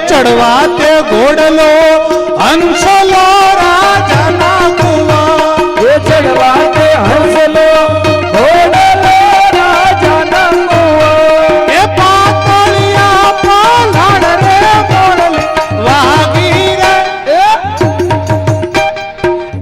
ચડવાતે ઘોડલો હંસલો રાજાના કુવા એ ચડવાતે હંસલો ઘોડલો રાજાના કુવા એ પાતળિયા પાલણ રે મોરલી વાગી રે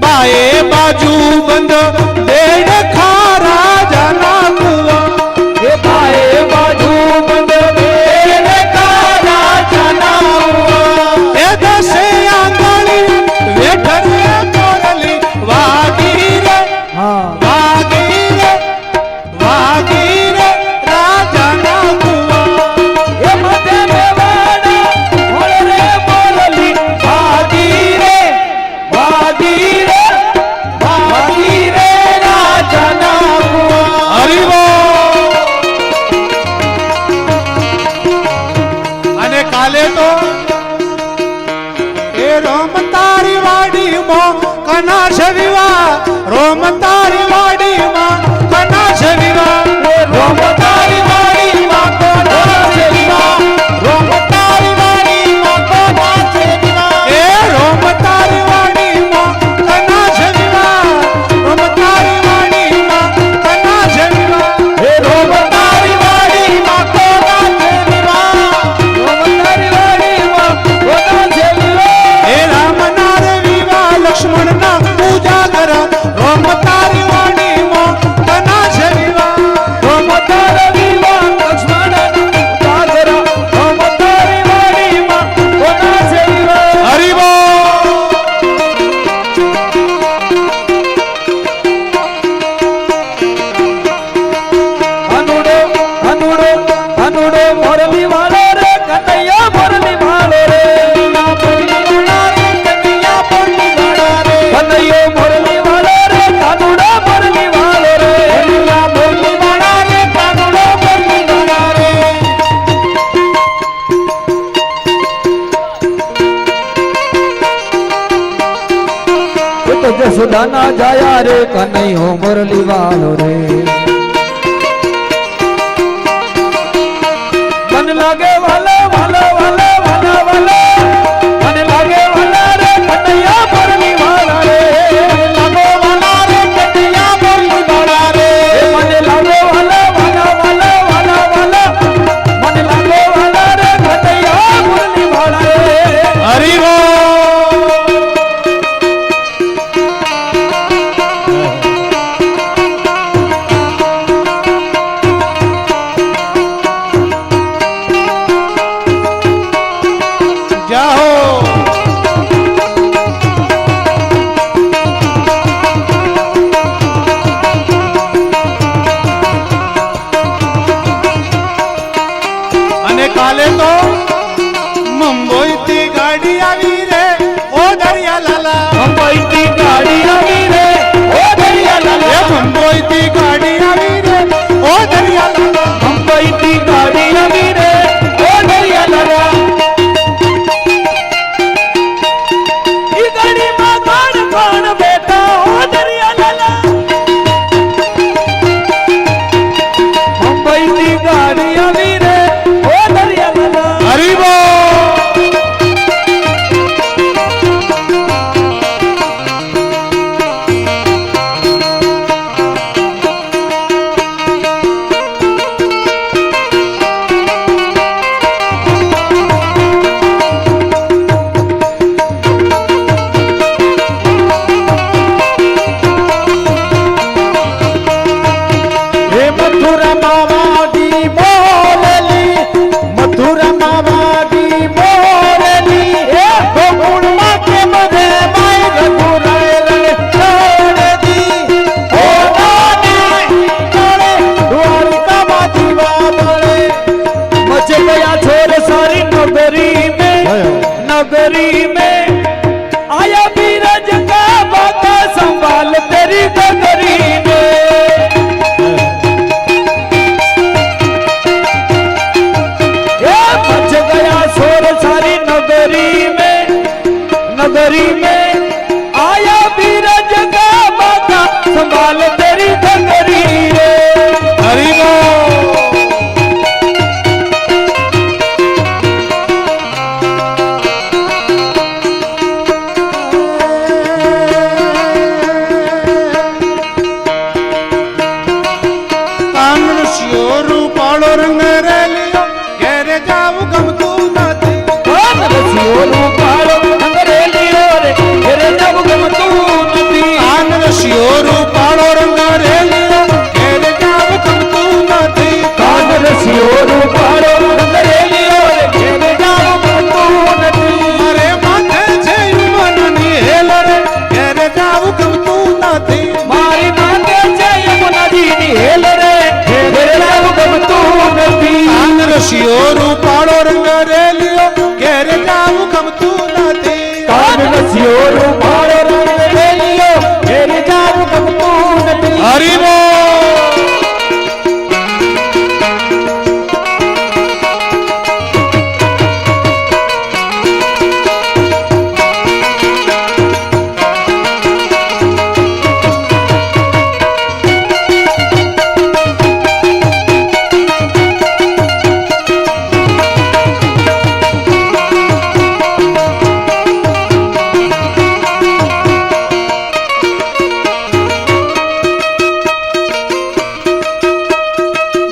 બાએ બાજુ બંધ દેડ ખા રાજાના કુવા એ બાએ બાજુ બંધ દેડ ખા રાજાના એ દસે આંગળી વેઠરે મોરલી વાગી રે વાગી રે વાગી રે રાજાના કુવા એ મધે મેવાડા હોળ રે મોરલી વાગી રે વાગી રે વાગી રે રાજાના કુવા હરિવો અને કાલે તો એ રોમ તારી વાડીમાં કનાશ વિવા રોમ તારી વાડીમાં કનાશ વિવા રોમ તારી વાડીમાં કનાશ વિવા રોમ તારી વાડીમાં કનાશ વિવા એ રોમ તારી વાડીમાં કનાશ વિવા રોમ તારી વાડીમાં કનાશ વિવા હે રોમ તારી વાડીમાં કનાશ વિવા રોમ તારી વાડીમાં કનાશ વિવા હે રામના રે વિવા લક્ષ્મણના પૂજા કર રોમ તારી વાડીમાં કનાશ વિવા રોમ તારી વિવા લક્ષ્મણના પૂજા કર રોમ તારી વાડીમાં કનાશ વિવા હરિવો અનુડો અનુડો અનુડો મોરલી વાળો રે કનૈયા મોરલી વાળો રે કનૈયો મોરલી વાળો રે કાનુડો મોરલી વાળો રે મોરલી વાળા રે કાનુડો મોરલી વાળા રે તો જસુદાના જાયા રે કનૈયો મોરલી વાળો રે મન લાગે વાલો વાલો વાલો વાલો વાલો મન લાગે વાલા રે કનૈયા મોરલી વાળા રે લાગો વાલા રે કનૈયા મોરલી વાળા રે મન લાગો વાલા વાલા વાલા વાલા વાલા મન લાગો વાલા રે કનૈયા મોરલી વાળા રે હરિવો રસિયો રૂપાળો રંગ રેલિયો ઘેરે જાવું ગમતું નથી રસિયો રૂપાળો રંગ રેલિયો રે ઘેરે જાવું ગમતું નથી આન રસિયો રૂપાળો રંગ રેલિયો ઘેરે જાવું ગમતું નથી કાન રસિયો રૂપાળો રંગ રેલિયો રે ઘેરે જાવું ગમતું નથી મારે માથે છે મનની હેલ રે ઘેરે જાવું ગમતું નથી મારી માતે છે યમુનાજીની હેલ રે ઘેરે જાવું ગમતું નથી આન રસિયો રૂપાળો રંગ રેલિયો ઘેરે જાવું ગમતું નથી કાન રસિયો રૂપાળો રંગ રેલિયો ઘેરે જાવું ગમતું નથી હરી બોલ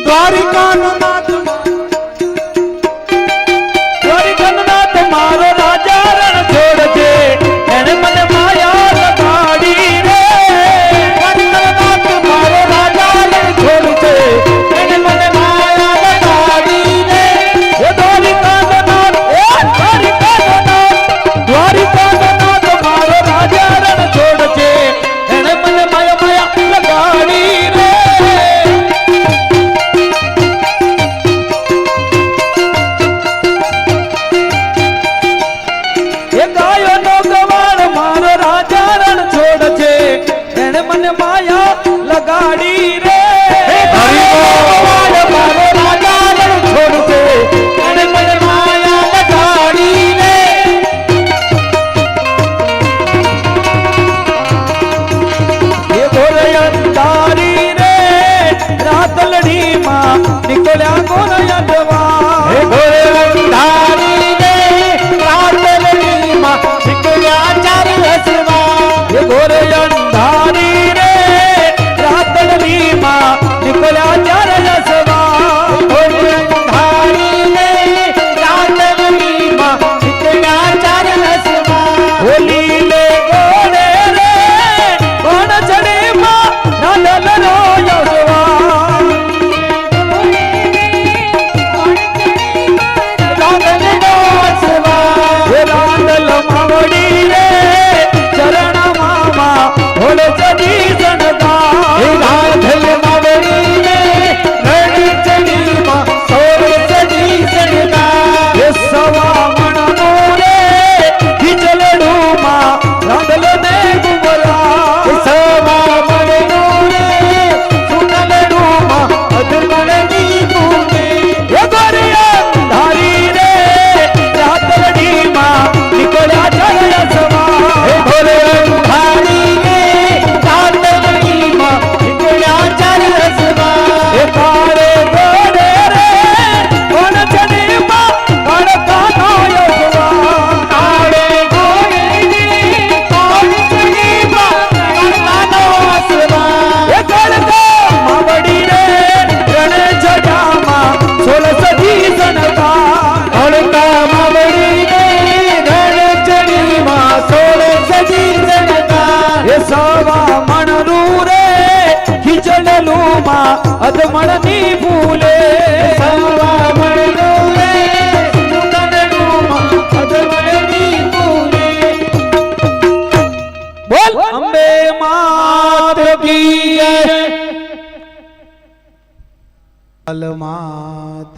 દ્વારિકાનો નાથ દ્વારિકાનાથ મારો રાજા રણ છોડ છે એને મને માયા લગાડી રે દ્વારિકાનાથ મારો રાજા રણ છોડ છે એને મને માયા લગાડી રે એ દ્વારિકાનાથ દ્વારિકાનાથ મારો રાજા રણ છોડ છે એને મને માયા લગાડી રે એ ગાયોનો ગવાણ મારો રાજા રણ છોડ છે એને મને માયા લગાડી રે મારો રાજા રણ છોડ છે એને મને માયા લગાડી રે એ ઘોરે અંધારી રે રાતલડીમાં નીકળ્યા ગોરયા જવા એ ઘોરે અંધારી રે રાતલડીમાં નીકળ્યા ચાર હસવા એ ઘોરે અંધારી રે રાતલડીમાં નીકળ્યા ચાર હસવા ઘોરે અંધારી રે રાતલડીમાં નીકળ્યા ચાર હસવા હોલી લે ઘોડે રે કોણ ચડીમાં નાદલ રોયસવા રાંદલ માવડી રે ચરણ મામા ભોળ ચડી સણતા રાંદલ માવડી રે રણી ચડીમાં સોર ચડી સણતા એ સવા મણનો રે ખીચલડુમાં રાંદલ ને ગુમરા સવા મણનો રે સુનલડુમાં અધમણની ગુમે એ ગોરિયા ધારી રે રાતલડીમાં નીકળ્યા ચાલ્યા સવા એ ઘોરે અંધારી રે રાતલડીમાં નીકળ્યા ચાલ્યા સવા એ કાળે ઘોડે રે કોણ ચડીમાં કડકાનો યોગવા કાળે ઘોડે રે કોણ ચડીમાં કડકાનો સવા એ કડકા માવડી રે રણે જડામાં સોળ સધી સણતા કડકા માવડી રે રણે ચડીમાં સોળ સધી સણતા એ સવા મણનું રે ખીચડલુમાં અધમણની ફૂલે સવા મણનું રે ખીચડલુમાં અધમણની ફૂલે બોલ અંબે માત કી જય અલમાત